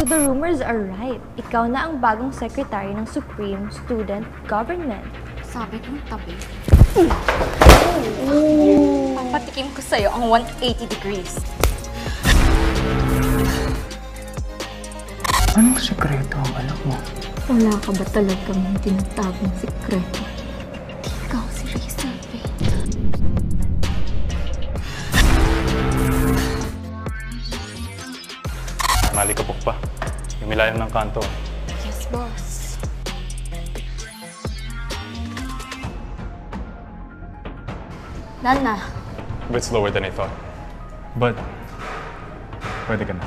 So the rumors are right. Ikaw na ang bagong secretary ng Supreme Student Government. Sabi kong tabi. Papatikim ko sa'yo ang 180 degrees. Anong sekreto ang anak mo? Wala ka ba talagang tinatagong sikreto? Di ikaw si Rachel Payne. Mali ka pa. Yumilayan ng kanto. Yes, boss. Nana. A bit slower than I thought. But, pwede ka na.